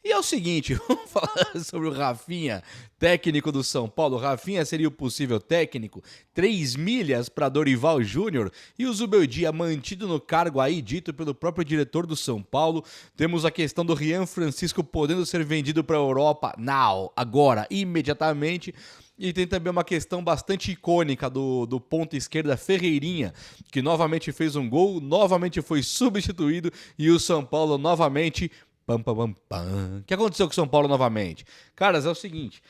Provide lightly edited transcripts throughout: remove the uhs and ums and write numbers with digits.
E é o seguinte, vamos falar sobre o Rafinha, técnico do São Paulo. O Rafinha seria o possível técnico, 3 milhas para Dorival Júnior e o Zubeldia mantido no cargo aí, dito pelo próprio diretor do São Paulo. Temos a questão do Rian Francisco podendo ser vendido para a Europa, now, agora, imediatamente. E tem também uma questão bastante icônica do ponta esquerda Ferreirinha, que novamente fez um gol, novamente foi substituído e o São Paulo novamente. Pam, pam, pam, pam. O que aconteceu com o São Paulo novamente? Caras, é o seguinte.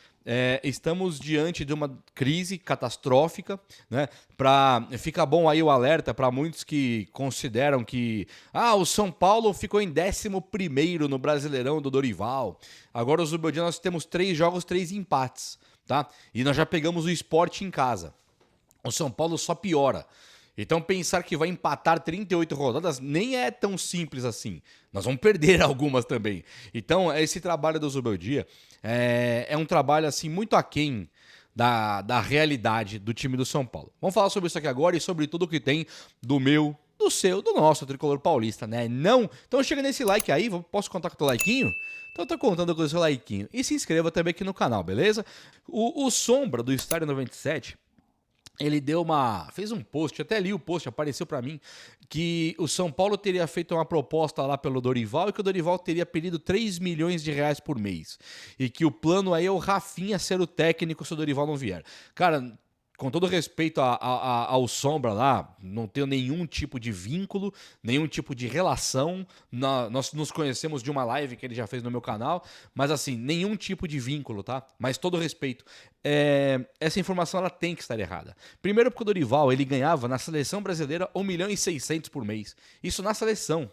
Estamos diante de uma crise catastrófica, né? Fica bom aí o alerta para muitos que consideram que o São Paulo ficou em 11º no Brasileirão do Dorival. Agora, os Zubeldia, nós temos 3 jogos, 3 empates. Tá? E nós já pegamos o Sport em casa. O São Paulo só piora. Então pensar que vai empatar 38 rodadas nem é tão simples assim. Nós vamos perder algumas também. Então esse trabalho do Zubeldia é um trabalho assim muito aquém da realidade do time do São Paulo. Vamos falar sobre isso aqui agora e sobre tudo que tem do meu, do seu, do nosso tricolor paulista, né? Não? Então chega nesse like aí, posso contar com o teu likeinho? Então eu tô contando com o seu likeinho. E se inscreva também aqui no canal, beleza? O Sombra do Estádio 97, ele fez um post, até li o post, apareceu pra mim, que o São Paulo teria feito uma proposta lá pelo Dorival e que o Dorival teria pedido 3 milhões de reais por mês. E que o plano aí é o Rafinha ser o técnico se o Dorival não vier. Cara, com todo respeito ao Sombra lá, não tenho nenhum tipo de vínculo, nenhum tipo de relação. Nós nos conhecemos de uma live que ele já fez no meu canal, mas assim, nenhum tipo de vínculo, tá? Mas todo respeito. Essa informação ela tem que estar errada. Primeiro porque o Dorival, ele ganhava na seleção brasileira 1.600.000 por mês. Isso na seleção.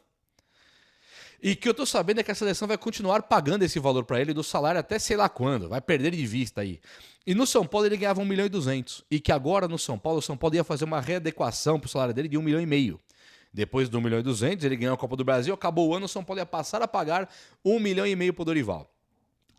E que eu tô sabendo é que a seleção vai continuar pagando esse valor para ele do salário até sei lá quando, vai perder de vista aí. E no São Paulo ele ganhava 1.200.000 e que agora no São Paulo, o São Paulo ia fazer uma readequação pro salário dele de 1,5 milhão. Depois do 1.200.000 ele ganhou a Copa do Brasil, acabou o ano, o São Paulo ia passar a pagar 1,5 milhão pro Dorival.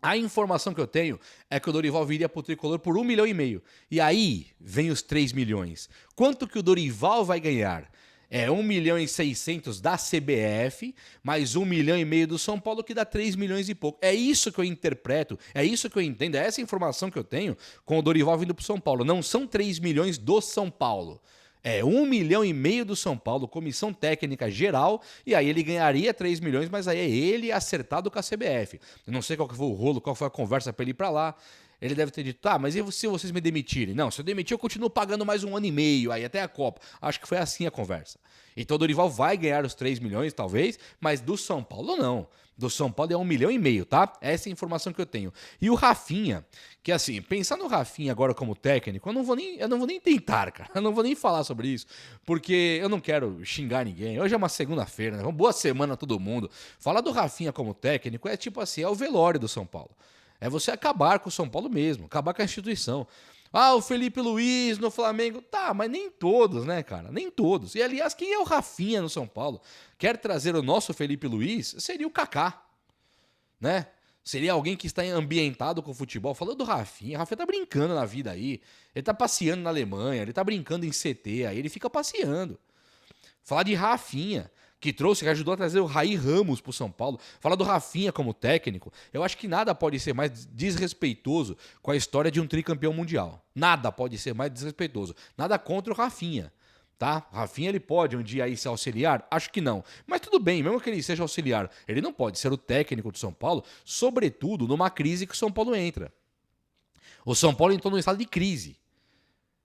A informação que eu tenho é que o Dorival viria pro Tricolor por 1,5 milhão. E aí vem os 3 milhões. Quanto que o Dorival vai ganhar? 1.600.000 da CBF, mais 1,5 milhão do São Paulo, que dá 3 milhões e pouco. É isso que eu interpreto, é isso que eu entendo, é essa informação que eu tenho com o Dorival vindo pro São Paulo. Não são 3 milhões do São Paulo. 1,5 milhão do São Paulo, comissão técnica geral, e aí ele ganharia 3 milhões, mas aí é ele acertado com a CBF. Eu não sei qual que foi o rolo, qual foi a conversa para ele ir para lá. Ele deve ter dito, mas e se vocês me demitirem? Não, se eu demitir, eu continuo pagando mais 1 ano e meio, aí até a Copa. Acho que foi assim a conversa. Então o Dorival vai ganhar os 3 milhões, talvez, mas do São Paulo não. Do São Paulo é 1,5 milhão, tá? Essa é a informação que eu tenho. E o Rafinha, que assim, pensar no Rafinha agora como técnico, eu não vou nem tentar, cara. Eu não vou nem falar sobre isso, porque eu não quero xingar ninguém. Hoje é uma segunda-feira, né? Uma boa semana a todo mundo. Falar do Rafinha como técnico é tipo assim, é o velório do São Paulo. É você acabar com o São Paulo mesmo, acabar com a instituição. O Felipe Luiz no Flamengo. Tá, mas nem todos, né, cara? Nem todos. E, aliás, quem é o Rafinha no São Paulo? Quer trazer o nosso Felipe Luiz? Seria o Kaká, né? Seria alguém que está ambientado com o futebol. Falando do Rafinha, o Rafinha tá brincando na vida aí. Ele tá passeando na Alemanha, ele tá brincando em CT, aí ele fica passeando. Falar de Rafinha, que ajudou a trazer o Raí Ramos pro São Paulo. Falar do Rafinha como técnico, eu acho que nada pode ser mais desrespeitoso com a história de um tricampeão mundial. Nada pode ser mais desrespeitoso. Nada contra o Rafinha, tá? Rafinha, ele pode um dia aí ser auxiliar? Acho que não. Mas tudo bem, mesmo que ele seja auxiliar, ele não pode ser o técnico do São Paulo, sobretudo numa crise que o São Paulo entra. O São Paulo entrou num estado de crise.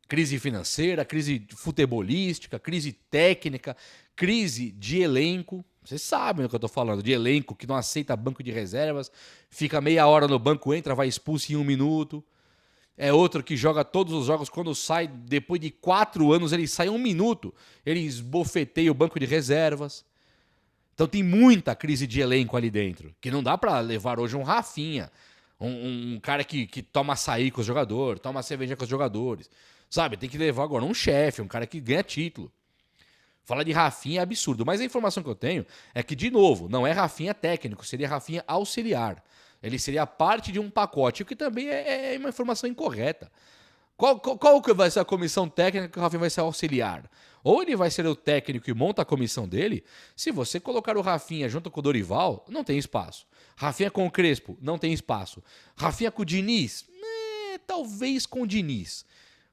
Crise financeira, crise futebolística, crise técnica, crise de elenco. Vocês sabem o que eu tô falando, de elenco que não aceita banco de reservas, fica meia hora no banco, entra, vai expulso em 1 minuto. É outro que joga todos os jogos, quando sai, depois de 4 anos, ele sai 1 minuto, ele esbofeteia o banco de reservas. Então tem muita crise de elenco ali dentro, que não dá pra levar hoje um Rafinha, um cara que toma açaí com os jogadores, toma cerveja com os jogadores. Sabe, tem que levar agora um chefe, um cara que ganha título. Falar de Rafinha é absurdo, mas a informação que eu tenho é que, de novo, não é Rafinha técnico, seria Rafinha auxiliar. Ele seria parte de um pacote, o que também é uma informação incorreta. Qual que vai ser a comissão técnica que o Rafinha vai ser auxiliar? Ou ele vai ser o técnico e monta a comissão dele. Se você colocar o Rafinha junto com o Dorival, não tem espaço. Rafinha com o Crespo, não tem espaço. Rafinha com o Diniz, talvez com o Diniz.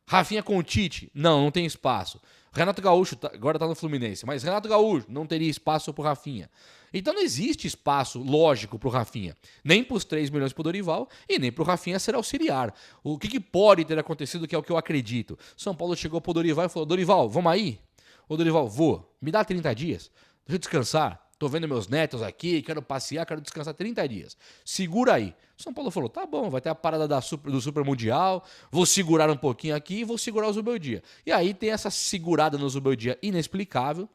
Rafinha com o Tite, não tem espaço. Renato Gaúcho, agora tá no Fluminense, mas Renato Gaúcho não teria espaço pro Rafinha. Então não existe espaço lógico pro Rafinha. Nem pros 3 milhões pro Dorival e nem pro Rafinha ser auxiliar. O que pode ter acontecido, que é o que eu acredito. São Paulo chegou pro Dorival e falou, Dorival, vamos aí? Ô Dorival, vou. Me dá 30 dias. Deixa eu descansar. Tô vendo meus netos aqui, quero passear, quero descansar 30 dias. Segura aí. São Paulo falou, tá bom, vai ter a parada do Super Mundial, vou segurar um pouquinho aqui e vou segurar o Zubeldia. E aí tem essa segurada no Zubeldia inexplicável,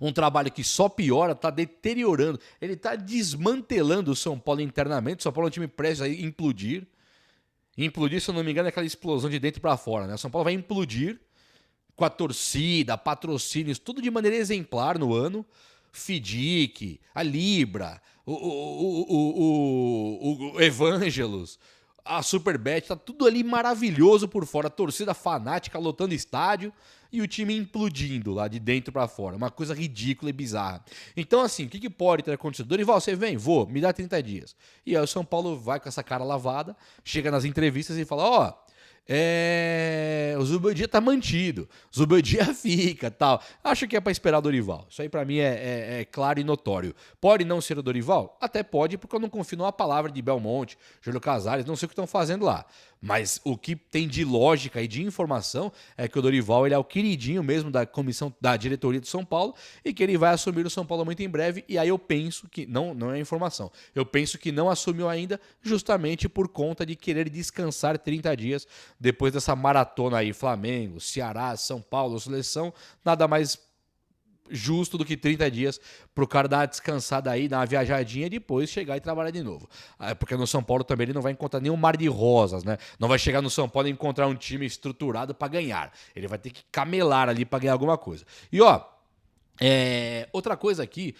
um trabalho que só piora, tá deteriorando, ele tá desmantelando o São Paulo internamente, o São Paulo é um time prestes a implodir. Implodir, se eu não me engano, é aquela explosão de dentro para fora, né? O São Paulo vai implodir com a torcida, patrocínios, tudo de maneira exemplar no ano. Fidic, a Libra, o Evangelos, a Superbet, tá tudo ali maravilhoso por fora. A torcida fanática lotando estádio e o time implodindo lá de dentro pra fora. Uma coisa ridícula e bizarra. Então, assim, o que pode ter acontecido? Dorival, você vem? Vou, me dá 30 dias. E aí o São Paulo vai com essa cara lavada, chega nas entrevistas e fala, ó... o Zubeldia tá mantido, Zubeldia fica, tal. Acho que é pra esperar o Dorival. Isso aí pra mim é claro e notório. Pode não ser o Dorival? Até pode, porque eu não confio numa palavra de Belmonte, Júlio Casares, não sei o que estão fazendo lá. Mas o que tem de lógica e de informação é que o Dorival ele é o queridinho mesmo da comissão, da diretoria do São Paulo e que ele vai assumir o São Paulo muito em breve. E aí eu penso que, não é informação, eu penso que não assumiu ainda justamente por conta de querer descansar 30 dias depois dessa maratona aí, Flamengo, Ceará, São Paulo, seleção, nada mais justo do que 30 dias pro cara dar uma descansada aí, dar uma viajadinha e depois chegar e trabalhar de novo. Porque no São Paulo também ele não vai encontrar nenhum mar de rosas, né? Não vai chegar no São Paulo e encontrar um time estruturado para ganhar. Ele vai ter que camelar ali para ganhar alguma coisa. E ó, outra coisa aqui,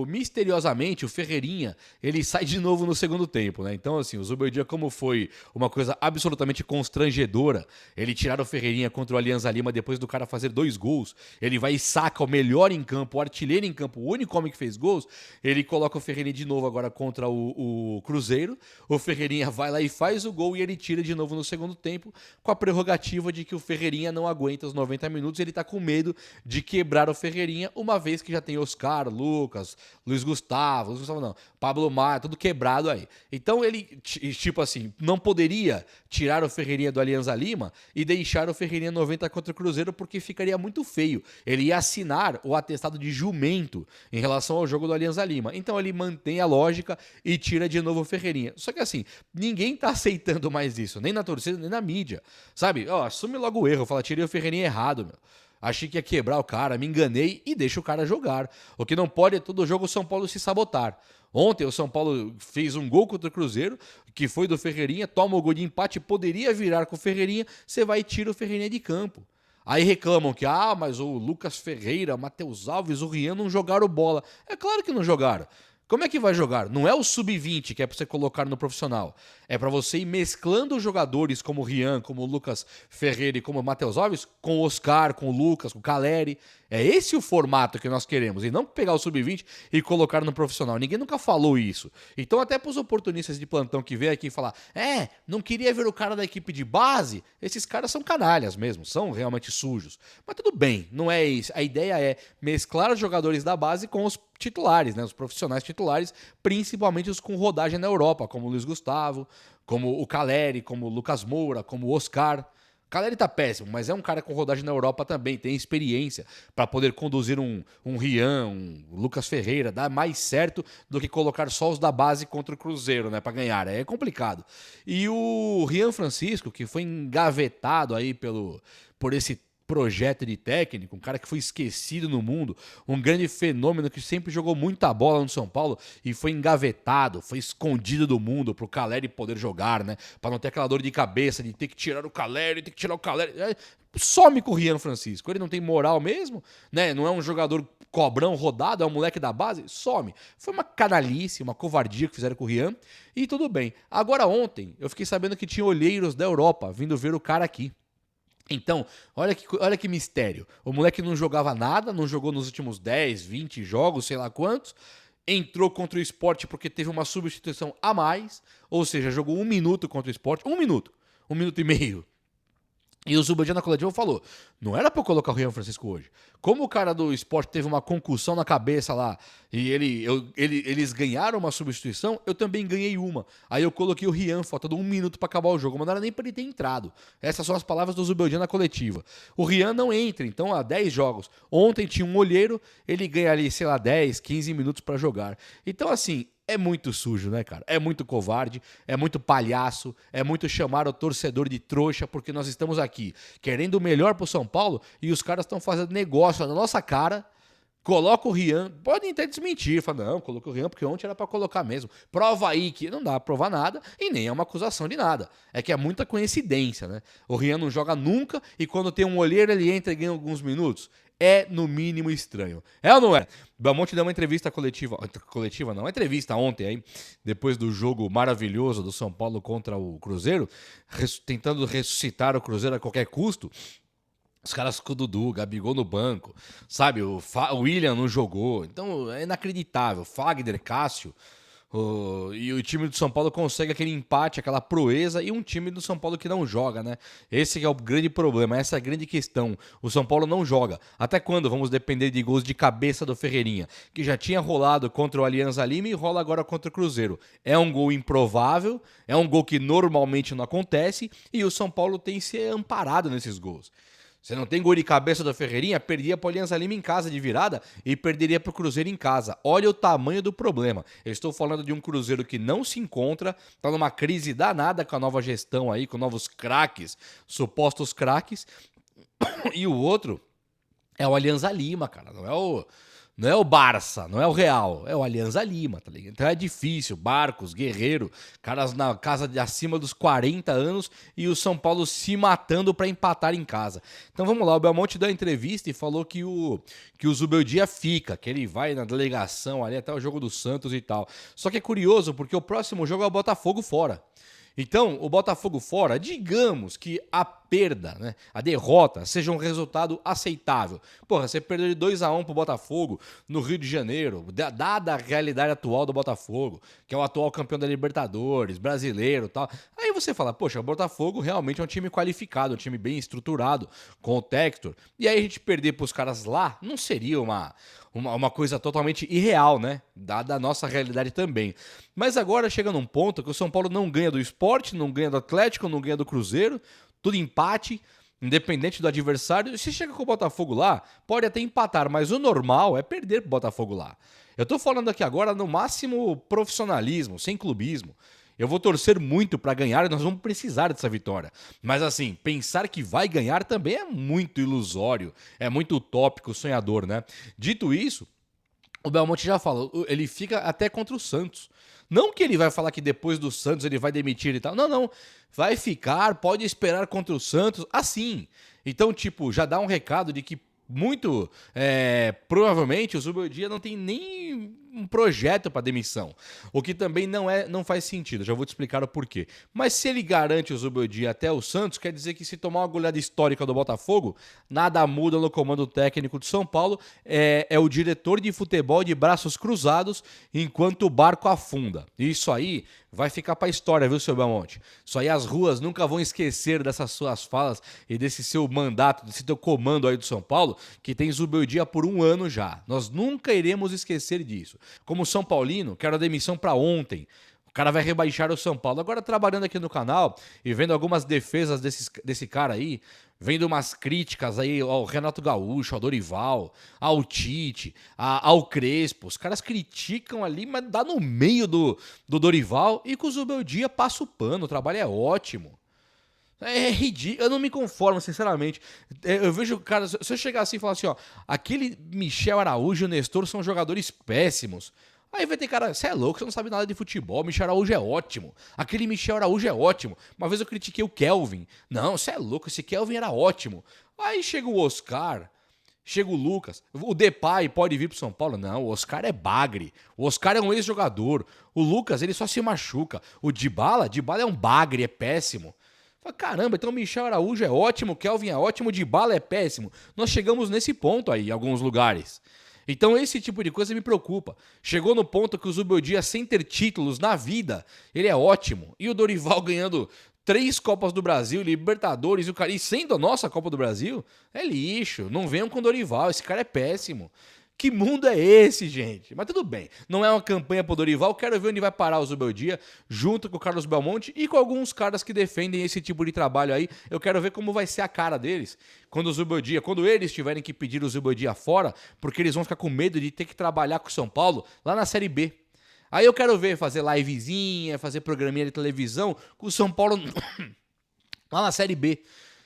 misteriosamente o Ferreirinha, ele sai de novo no segundo tempo, né? Então assim, o Zubeldia, como foi uma coisa absolutamente constrangedora, ele tirar o Ferreirinha contra o Alianza Lima depois do cara fazer 2 gols, ele vai e saca o melhor em campo, o artilheiro em campo, o único homem que fez gols, ele coloca o Ferreirinha de novo agora contra o Cruzeiro, o Ferreirinha vai lá e faz o gol e ele tira de novo no segundo tempo, com a prerrogativa de que o Ferreirinha não aguenta os 90 minutos, ele tá com medo de quebrar o Ferreirinha, uma vez que já tem Oscar, Lucas, Luiz Gustavo não, Pablo Maia, tudo quebrado aí. Então ele, tipo assim, não poderia tirar o Ferreirinha do Alianza Lima e deixar o Ferreirinha 90 contra o Cruzeiro, porque ficaria muito feio. Ele ia assinar o atestado de jumento em relação ao jogo do Alianza Lima. Então ele mantém a lógica e tira de novo o Ferreirinha. Só que assim, ninguém tá aceitando mais isso, nem na torcida, nem na mídia. Sabe? Assume logo o erro, fala, tirei o Ferreirinha errado, meu. Achei que ia quebrar o cara, me enganei e deixa o cara jogar. O que não pode é todo jogo o São Paulo se sabotar. Ontem o São Paulo fez um gol contra o Cruzeiro, que foi do Ferreirinha, toma o gol de empate, poderia virar com o Ferreirinha, você vai e tira o Ferreirinha de campo. Aí reclamam que, mas o Lucas Ferreira, Matheus Alves, o Rian não jogaram bola. É claro que não jogaram. Como é que vai jogar? Não é o sub-20 que é pra você colocar no profissional. É pra você ir mesclando jogadores como o Rian, como o Lucas Ferreira e como o Matheus Alves com o Oscar, com o Lucas, com o Caleri. É esse o formato que nós queremos. E não pegar o sub-20 e colocar no profissional. Ninguém nunca falou isso. Então até pros oportunistas de plantão que vêm aqui e falar não queria ver o cara da equipe de base, esses caras são canalhas mesmo, são realmente sujos. Mas tudo bem, não é isso. A ideia é mesclar os jogadores da base com os titulares, né? Os profissionais titulares, principalmente os com rodagem na Europa, como o Luiz Gustavo, como o Caleri, como o Lucas Moura, como o Oscar. O Caleri tá péssimo, mas é um cara com rodagem na Europa também, tem experiência para poder conduzir um Rian, um Lucas Ferreira, dá mais certo do que colocar só os da base contra o Cruzeiro, né, para ganhar, é complicado. E o Rian Francisco, que foi engavetado aí por esse projeto de técnico, um cara que foi esquecido no mundo, um grande fenômeno que sempre jogou muita bola no São Paulo e foi engavetado, foi escondido do mundo pro Caleri poder jogar, né? Pra não ter aquela dor de cabeça de ter que tirar o Caleri, ter que tirar o Caleri. Some com o Rian Francisco. Ele não tem moral mesmo, né? Não é um jogador cobrão rodado, é um moleque da base, some. Foi uma canalice, uma covardia que fizeram com o Rian e tudo bem. Agora ontem eu fiquei sabendo que tinha olheiros da Europa vindo ver o cara aqui. Então, olha que mistério. O moleque não jogava nada, não jogou nos últimos 10, 20 jogos, sei lá quantos. Entrou contra o Sport porque teve uma substituição a mais. Ou seja, jogou 1 minuto contra o Sport. 1 minuto. 1 minuto e meio. E o Zubeldia na coletiva falou, não era pra eu colocar o Rian Francisco hoje. Como o cara do Sport teve uma concussão na cabeça lá e eles ganharam uma substituição, eu também ganhei uma. Aí eu coloquei o Rian, faltando 1 minuto pra acabar o jogo, mas não era nem pra ele ter entrado. Essas são as palavras do Zubeldia na coletiva. O Rian não entra, então há 10 jogos. Ontem tinha um olheiro, ele ganha ali, sei lá, 10, 15 minutos pra jogar. Então assim, é muito sujo, né, cara? É muito covarde, é muito palhaço, é muito chamar o torcedor de trouxa, porque nós estamos aqui querendo o melhor pro São Paulo e os caras estão fazendo negócio na nossa cara. Coloca o Rian, podem até desmentir, fala, não, coloca o Rian porque ontem era pra colocar mesmo. Prova aí que não dá pra provar nada e nem é uma acusação de nada. É que é muita coincidência, né? O Rian não joga nunca e quando tem um olheiro ele entra e ganha alguns minutos. É no mínimo estranho. É ou não é? Belmonte deu uma entrevista coletiva não, uma entrevista ontem aí, depois do jogo maravilhoso do São Paulo contra o Cruzeiro, tentando ressuscitar o Cruzeiro a qualquer custo. Os caras com o Dudu, Gabigol no banco, sabe? O William não jogou. Então é inacreditável. Fagner, Cássio. E o time do São Paulo consegue aquele empate, aquela proeza, e um time do São Paulo que não joga, né? Esse é o grande problema, essa é a grande questão. O São Paulo não joga. Até quando vamos depender de gols de cabeça do Ferreirinha? Que já tinha rolado contra o Alianza Lima e rola agora contra o Cruzeiro. É um gol improvável, é um gol que normalmente não acontece, e o São Paulo tem se amparado nesses gols. Você não tem gol de cabeça do Ferreirinha, perdia para o Alianza Lima em casa de virada e perderia para o Cruzeiro em casa. Olha o tamanho do problema. Eu estou falando de um Cruzeiro que não se encontra, está numa crise danada com a nova gestão aí, com novos craques, supostos craques. E o outro é o Alianza Lima, cara. Não é o Barça, não é o Real, é o Alianza Lima, tá ligado? Então é difícil, Barcos, Guerreiro, caras na casa de acima dos 40 anos e o São Paulo se matando pra empatar em casa. Então vamos lá, o Belmonte deu a entrevista e falou que o Zubeldia fica, que ele vai na delegação ali até o jogo do Santos e tal. Só que é curioso porque o próximo jogo é o Botafogo fora. Então, o Botafogo fora, digamos que a perda, né, a derrota, seja um resultado aceitável. Porra, você perdeu de 2-1 pro Botafogo no Rio de Janeiro, dada a realidade atual do Botafogo, que é o atual campeão da Libertadores, brasileiro e tal. Aí você fala, poxa, o Botafogo realmente é um time qualificado, um time bem estruturado, com o Textor. E aí a gente perder pros caras lá não seria uma coisa totalmente irreal, né? Dada a nossa realidade também. Mas agora chega num ponto que o São Paulo não ganha do Sport, não ganha do Atlético, não ganha do Cruzeiro, tudo empate, independente do adversário. Se chega com o Botafogo lá, pode até empatar, mas o normal é perder pro Botafogo lá. Eu tô falando aqui agora no máximo profissionalismo, sem clubismo. Eu vou torcer muito para ganhar e nós vamos precisar dessa vitória. Mas assim, pensar que vai ganhar também é muito ilusório, é muito utópico, sonhador, né? Dito isso, o Belmonte já falou, ele fica até contra o Santos. Não que ele vai falar que depois do Santos ele vai demitir e tal. Não, não. Vai ficar, pode esperar contra o Santos, assim. Então, tipo, já dá um recado de que muito provavelmente o Zubeldia não tem nem um projeto para demissão, o que também não faz sentido, já vou te explicar o porquê. Mas se ele garante o Zubeldia até o Santos, quer dizer que se tomar uma goleada histórica do Botafogo, nada muda no comando técnico de São Paulo, é o diretor de futebol de braços cruzados enquanto o barco afunda. Isso aí vai ficar para a história, viu, seu Belmonte? Isso aí as ruas nunca vão esquecer dessas suas falas e desse seu mandato, desse teu comando aí do São Paulo, que tem Zubeldia por 1 ano já. Nós nunca iremos esquecer disso. Como São Paulino, quero a demissão para ontem. O cara vai rebaixar o São Paulo. Agora, trabalhando aqui no canal e vendo algumas defesas desse cara aí, vendo umas críticas aí ao Renato Gaúcho, ao Dorival, ao Tite, ao Crespo. Os caras criticam ali, mas dá no meio do Dorival e com o Zubeldia passa o pano. O trabalho é ótimo. É ridículo, eu não me conformo, sinceramente. Eu vejo, cara, se eu chegar assim e falar assim, ó, aquele Michel Araújo e o Nestor são jogadores péssimos. Aí vai ter cara, você é louco, você não sabe nada de futebol, Michel Araújo é ótimo. Aquele Michel Araújo é ótimo. Uma vez eu critiquei o Kelvin. Não, você é louco, esse Kelvin era ótimo. Aí chega o Oscar, chega o Lucas. O Depay pode vir pro São Paulo? Não, o Oscar é bagre. O Oscar é um ex-jogador. O Lucas, ele só se machuca. O Dybala é um bagre, é péssimo. Fala, caramba, então o Michel Araújo é ótimo, o Kelvin é ótimo, o Dybala é péssimo. Nós chegamos nesse ponto aí, em alguns lugares. Então esse tipo de coisa me preocupa. Chegou no ponto que o Zubeldia, sem ter títulos na vida, ele é ótimo. E o Dorival ganhando 3 Copas do Brasil, Libertadores, e o cara, e sendo a nossa Copa do Brasil, é lixo. Não venham com o Dorival, esse cara é péssimo. Que mundo é esse, gente? Mas tudo bem, não é uma campanha pro Dorival, quero ver onde vai parar o Zubeldia, junto com o Carlos Belmonte e com alguns caras que defendem esse tipo de trabalho aí. Eu quero ver como vai ser a cara deles quando o Zubeldia, quando eles tiverem que pedir o Zubeldia fora, porque eles vão ficar com medo de ter que trabalhar com o São Paulo lá na Série B. Aí eu quero ver fazer livezinha, fazer programinha de televisão com o São Paulo lá na Série B.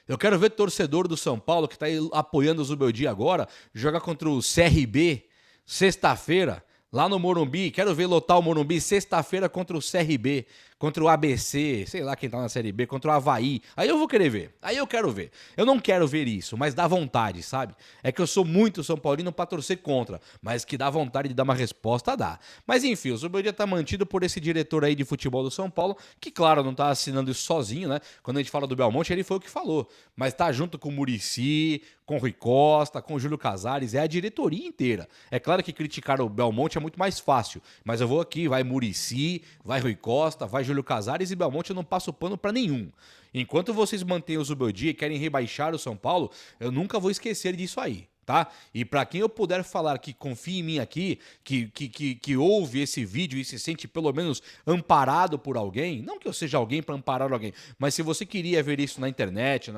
Eu quero ver torcedor do São Paulo, que está apoiando o Zubeldia agora, jogar contra o CRB, sexta-feira, lá no Morumbi. Quero ver lotar o Morumbi sexta-feira contra o CRB, contra o ABC, sei lá quem tá na Série B, contra o Avaí. Aí eu vou querer ver, aí eu quero ver. Eu não quero ver isso, mas dá vontade, sabe? É que eu sou muito São Paulino pra torcer contra, mas que dá vontade de dar uma resposta, dá. Mas enfim, o Zubeldia tá mantido por esse diretor aí de futebol do São Paulo, que claro, não tá assinando isso sozinho, né? Quando a gente fala do Belmonte, ele foi o que falou. Mas tá junto com o Muricy, com o Rui Costa, com o Júlio Casares, é a diretoria inteira. É claro que criticar o Belmonte é muito mais fácil, mas eu vou aqui, vai Muricy, vai Rui Costa, vai Júlio Casares e Belmonte, eu não passo pano pra nenhum. Enquanto vocês mantêm o Zubeldia e querem rebaixar o São Paulo, eu nunca vou esquecer disso aí. Tá? E para quem eu puder falar que confia em mim aqui, que ouve esse vídeo e se sente pelo menos amparado por alguém, não que eu seja alguém para amparar alguém, mas se você queria ver isso na internet,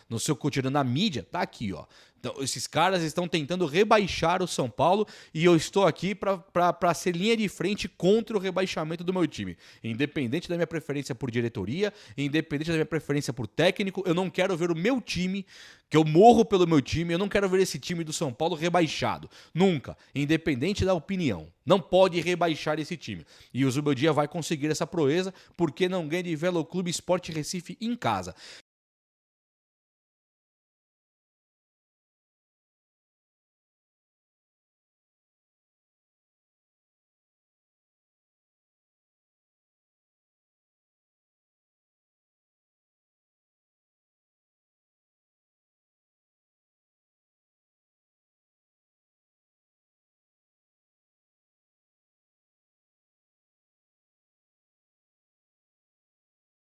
no seu cotidiano, na mídia, tá aqui, ó. Então, esses caras estão tentando rebaixar o São Paulo e eu estou aqui para ser linha de frente contra o rebaixamento do meu time. Independente da minha preferência por diretoria, independente da minha preferência por técnico, eu não quero ver o meu time, que eu morro pelo meu time, eu não quero ver esse time do São Paulo rebaixado. Nunca. Independente da opinião. Não pode rebaixar esse time. E o Zubeldia vai conseguir essa proeza porque não ganha de Velo Clube Sport Recife em casa.